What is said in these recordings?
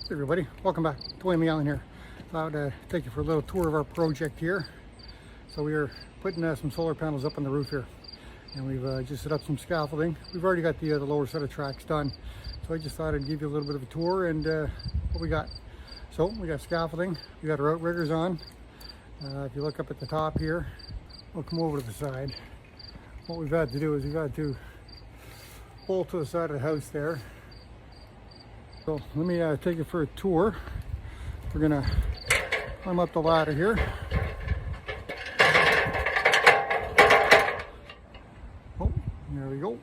Hey everybody, welcome back. Duane here. Thought I'd take you for a little tour of our project here. So we are putting some solar panels up on the roof here, and we've just set up some scaffolding. We've already got the lower set of tracks done, so I just thought I'd give you a little bit of a tour and what we got. So we got scaffolding, we got our outriggers on. If you look up at the top here, we'll come over to the side. What we've had to do is we've had to bolt to the side of the house there. So let me take you for a tour. We're gonna climb up the ladder here. Oh, there we go.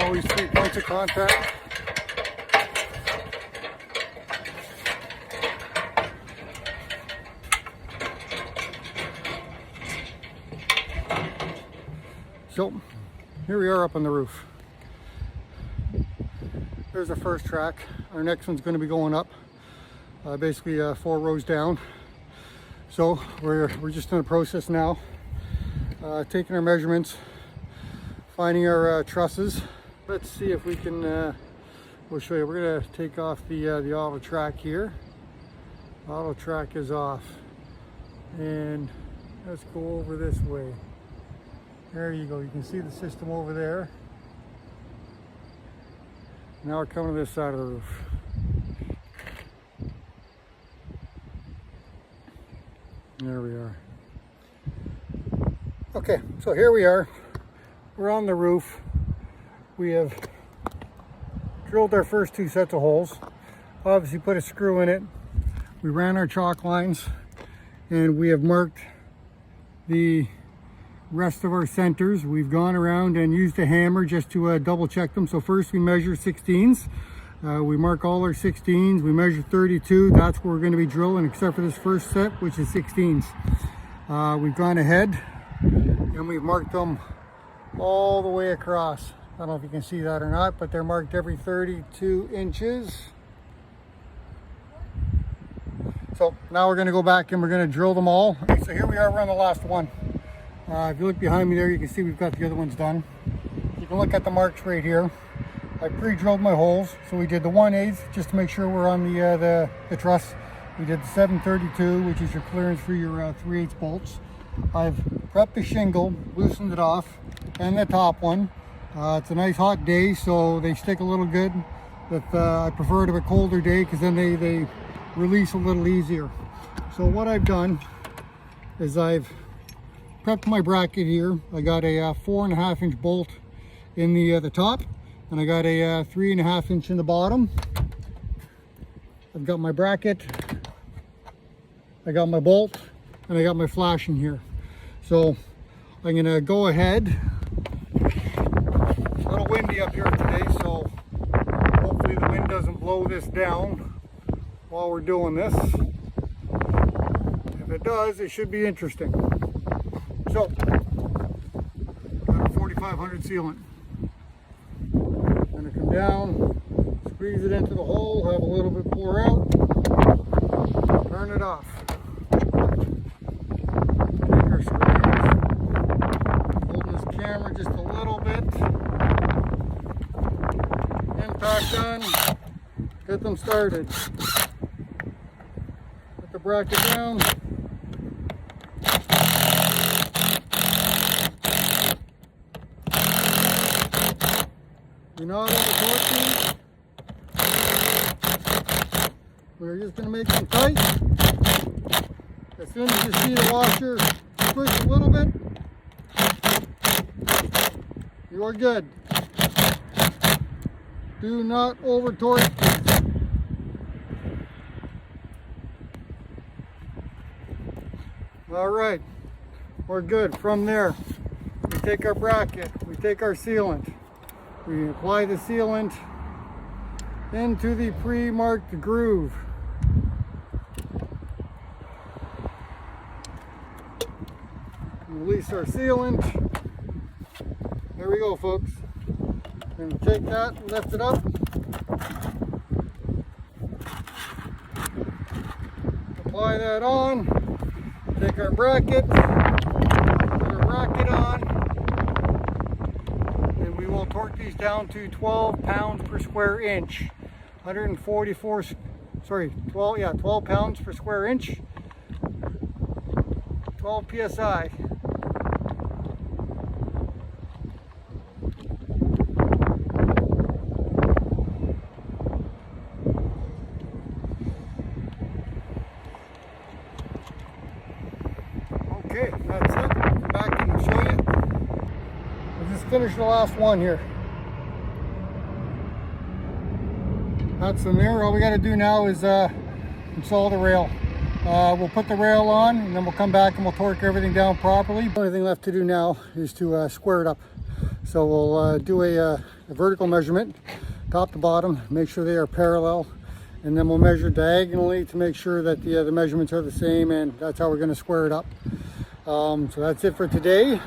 Always 3 points of contact. So here we are up on the roof. There's the first track. Our next one's going to be going up, basically 4 rows down. So we're just in the process now, taking our measurements, finding our trusses. Let's see if we can. We'll show you. We're going to take off the auto track here. Auto track is off, and let's go over this way. There you go, you can see the system over there. Now we're coming to this side of the roof. There we are. Okay, so here we are. We're on the roof. We have drilled our first 2 sets of holes. Obviously put a screw in it. We ran our chalk lines, and we have marked the rest of our centers. We've gone around and used a hammer just to double check them. So first we measure 16s. We mark all our 16s. We measure 32. That's where we're going to be drilling, except for this first set, which is 16s. We've gone ahead and we've marked them all the way across. I don't know if you can see that or not, but they're marked every 32 inches. So now we're going to go back and we're going to drill them all. Okay, so here we are, we're on the last one. If you look behind me there, you can see we've got the other ones done. You can look at the marks right here. I pre-drilled my holes, so we did the 1/8 just to make sure we're on the truss. We did the 7/32, which is your clearance for your 3/8 bolts. I've prepped the shingle, loosened it off, and the top one. It's a nice hot day, so they stick a little good. If I prefer it a bit colder day, because then they release a little easier. So what I've done is I've prepped my bracket here. I got a 4.5 inch bolt in the top, and I got a 3.5 inch in the bottom. I've got my bracket, I got my bolt, and I got my flashing here. So I'm gonna go ahead. It's a little windy up here today, so hopefully the wind doesn't blow this down while we're doing this. If it does, it should be interesting. So, got a 4500 sealant. Gonna come down, squeeze it into the hole, have a little bit pour out, turn it off. Take our screws, hold this camera just a little bit. Impact done, get them started. Put the bracket down. You're not over-torquing. We're just going to make them tight. As soon as you see the washer push a little bit, you are good. Do not over-torque. All right, we're good. From there, we take our bracket, we take our sealant. We apply the sealant into the pre-marked groove. Release our sealant. There we go, folks. And take that, lift it up. Apply that on. Take our bracket, put our bracket on, and we will torque these down to 12 pounds per square inch. 144, sorry, 12 pounds per square inch. 12 psi. Okay, that's it. Come back and show you. We'll just finish the last one here. That's in there. All we got to do now is install the rail. We'll put the rail on and then we'll come back and we'll torque everything down properly. The only thing left to do now is to square it up. So we'll do a vertical measurement, top to bottom, make sure they are parallel, and then we'll measure diagonally to make sure that the measurements are the same, and that's how we're going to square it up. So that's it for today.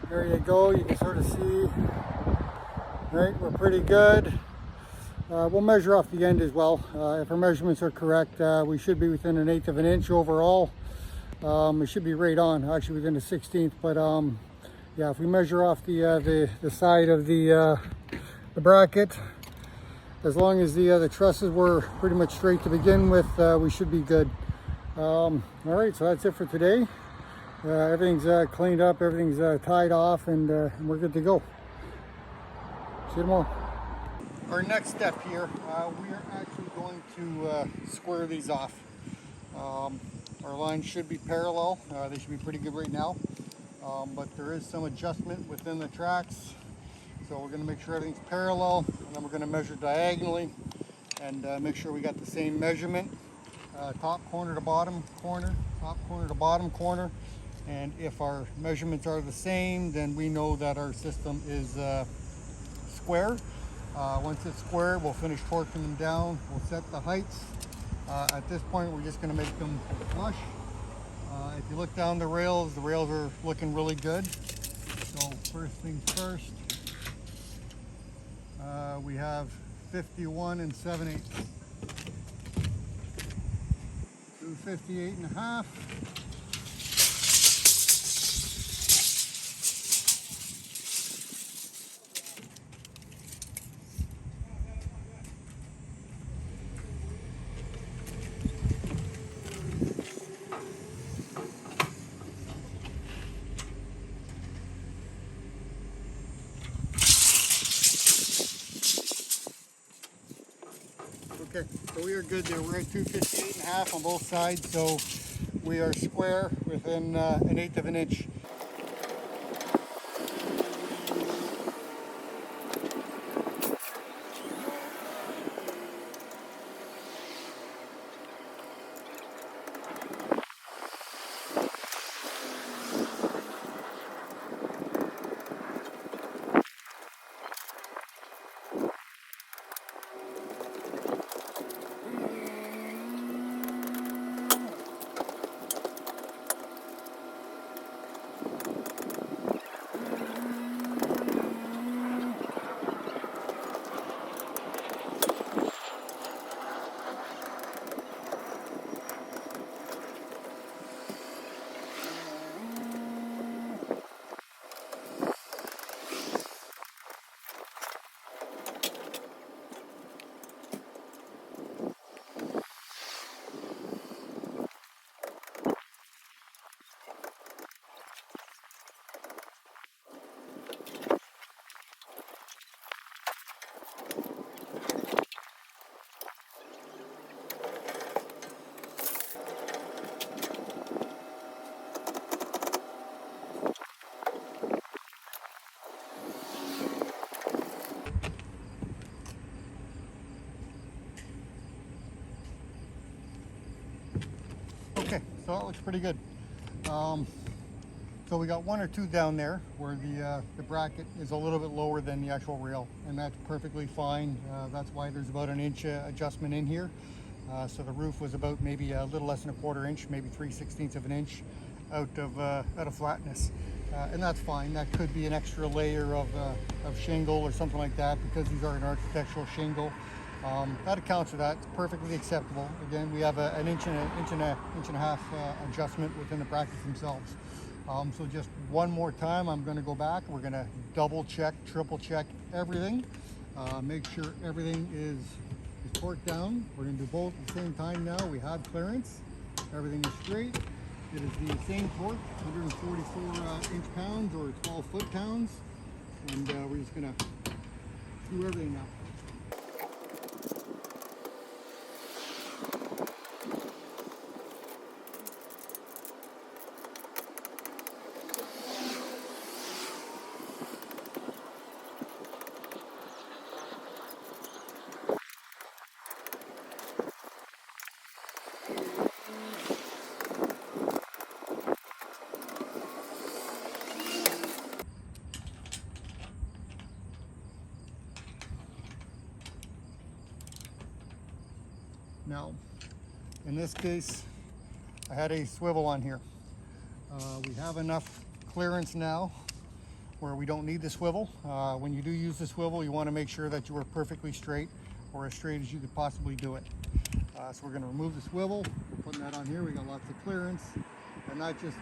There you go. You can sort of see, right, we're pretty good. We'll measure off the end as well. If our measurements are correct, we should be within 1/8 of an inch overall. We should be right on, actually within a 1/16. But yeah, if we measure off the side of the bracket, as long as the trusses were pretty much straight to begin with, we should be good. All right, so that's it for today. Everything's cleaned up, everything's tied off, and we're good to go. See you tomorrow. Our next step here, we are actually going to square these off. Our lines should be parallel. They should be pretty good right now, but there is some adjustment within the tracks. So we're going to make sure everything's parallel, and then we're going to measure diagonally and make sure we got the same measurement. Top corner to bottom corner, top corner to bottom corner. And if our measurements are the same, then we know that our system is square. Once it's square, we'll finish torquing them down. We'll set the heights. At this point, we're just going to make them flush. If you look down the rails are looking really good. So first things first, we have 51 7/8. 258 1/2. Okay, so we are good there. We're at 258 1/2 on both sides, so we are square within 1/8 of an inch. Okay, so that looks pretty good. So we got one or two down there where the bracket is a little bit lower than the actual rail, and that's perfectly fine. That's why there's about an inch adjustment in here. So the roof was about maybe a little less than 1/4 inch, maybe 3/16 of an inch out of flatness. And that's fine. That could be an extra layer of shingle or something like that, because these are an architectural shingle. That accounts for that. It's perfectly acceptable. Again, we have an inch and a half adjustment within the brackets themselves. So just one more time, I'm going to go back. We're going to double check, triple check everything. Make sure everything is torqued down. We're going to do both at the same time now. We have clearance. Everything is straight. It is the same torque, 144 inch-pounds or 12 foot-pounds. And we're just going to do everything now. Now, in this case, I had a swivel on here. We have enough clearance now where we don't need the swivel. When you do use the swivel, you want to make sure that you are perfectly straight, or as straight as you could possibly do it. So we're going to remove the swivel. We're putting that on here. We got lots of clearance, and that just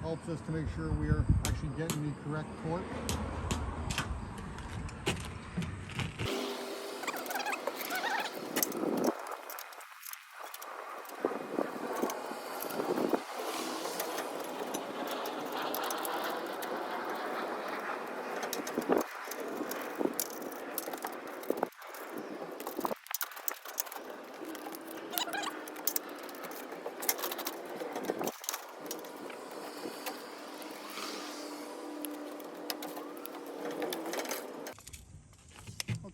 helps us to make sure we are actually getting the correct torque.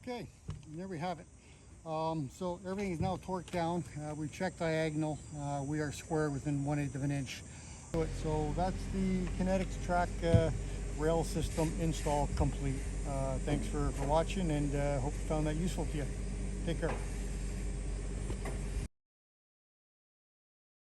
Okay, and there we have it. So everything is now torqued down. We checked diagonal. We are square within 1/8 of an inch. So that's the Kinetics track rail system install complete. Thanks for watching, and hope you found that useful to you. Take care.